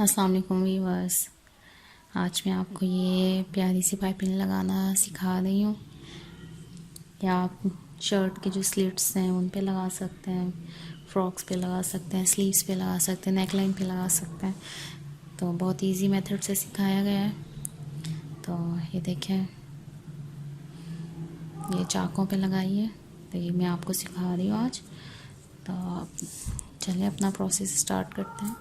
अस्सलाम वालेकुम व्यूअर्स। आज मैं आपको ये प्यारी सी पाइपिंग लगाना सिखा रही हूँ। या आप शर्ट के जो स्लिट्स हैं उन पे लगा सकते हैं, फ्रॉक्स पे लगा सकते हैं, स्लीव्स पे लगा सकते हैं, नेकलाइन पे लगा सकते हैं। तो बहुत इजी मेथड से सिखाया गया है। तो ये देखें, ये चाकों पे लगाइए। तो ये मैं आपको सिखा रही हूँ आज। तो आप चलिए अपना प्रोसेस स्टार्ट करते हैं।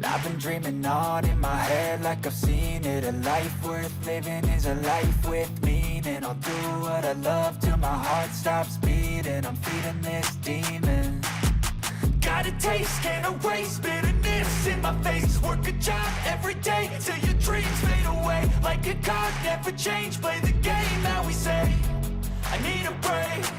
I've been dreaming on in my head like I've seen it. A life worth living is a life with meaning. I'll do what I love till my heart stops beating. I'm feeding this demon. Got a taste, can't erase bitterness in my face. Work a job every day till your dreams fade away. Like a card, never change, play the game that we say. I need a break.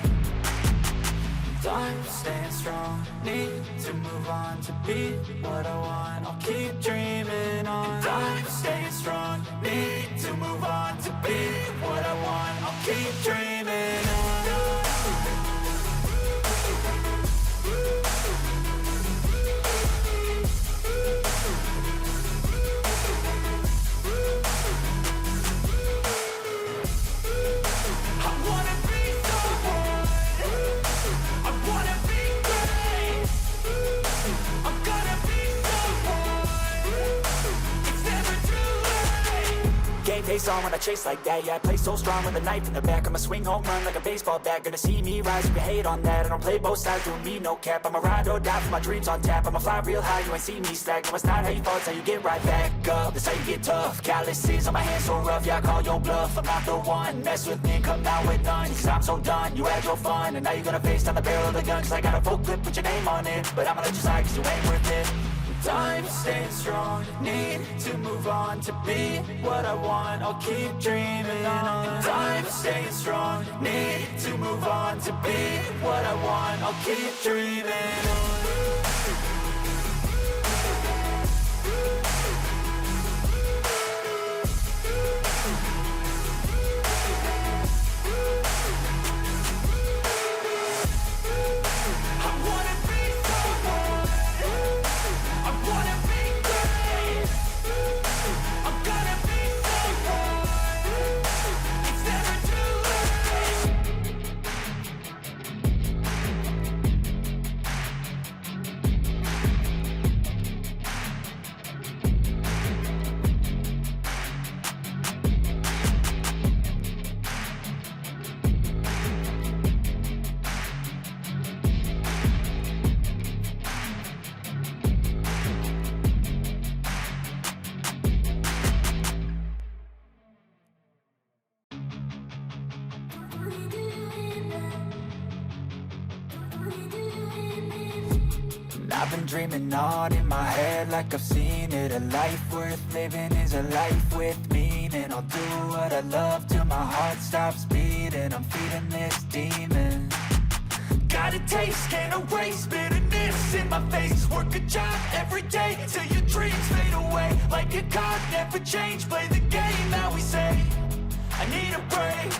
I'm staying strong, need to move on to be what I want. I'll keep dreaming on. I'm staying strong, need to move on to be what I want. I'll keep dreaming on. Face on when I chase like that. Yeah, I play so strong with a knife in the back. I'ma swing home run like a baseball bat. Gonna see me rise if you hate on that. I don't play both sides, doing me no cap. I'ma ride or die for my dreams on tap. I'ma fly real high, you ain't see me slack. No, it's not how you fall, it's how you get right back up. That's how you get tough. Calluses on my hands so rough, yeah, I call your bluff. I'm not the one, mess with me and come out with none. Cause I'm so done, you had your fun. And now you're gonna face down the barrel of the gun. Cause I got a full clip with your name on it. But I'ma let you slide cause you ain't worth it. I'm staying strong, need to move on to be what I want. I'll keep dreaming on. I'm staying strong, need to move on to be what I want. I'll keep dreaming on. I've been dreaming on in my head like I've seen it. A life worth living is a life with meaning. I'll do what I love till my heart stops beating. I'm feeding this demon. Got a taste, can't erase bitterness in my face. Work a job every day till your dreams fade away. Like a card, never change, play the game that we say. I need a break.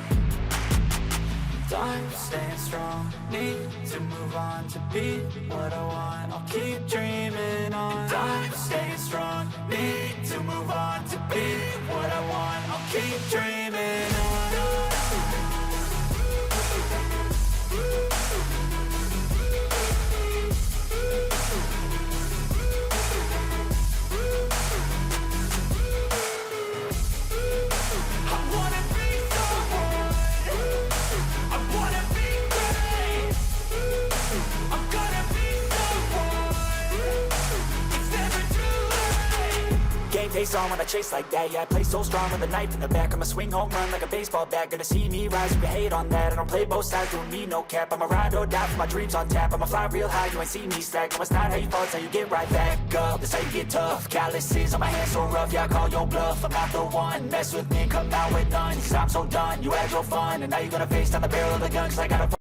I'm staying strong, need to move on to be what I want. I'll keep dreaming on. I'm staying strong, need to move on to be what I want. I'll keep dreaming on. Face on when I chase like that. Yeah, I play so strong with a knife in the back. I'ma swing home run like a baseball bat. Gonna see me rise if you hate on that. I don't play both sides, doing me no cap. I'ma ride or die for my dreams on tap. I'ma fly real high, you ain't see me slack. No, it's not how you fall, it's how you get right back up. That's how you get tough. Calluses on my hands so rough, yeah, I call your bluff. I'm not the one, mess with me and come out with none. Cause I'm so done, you had your fun. And now you're gonna face down the barrel of the gun. Cause I got a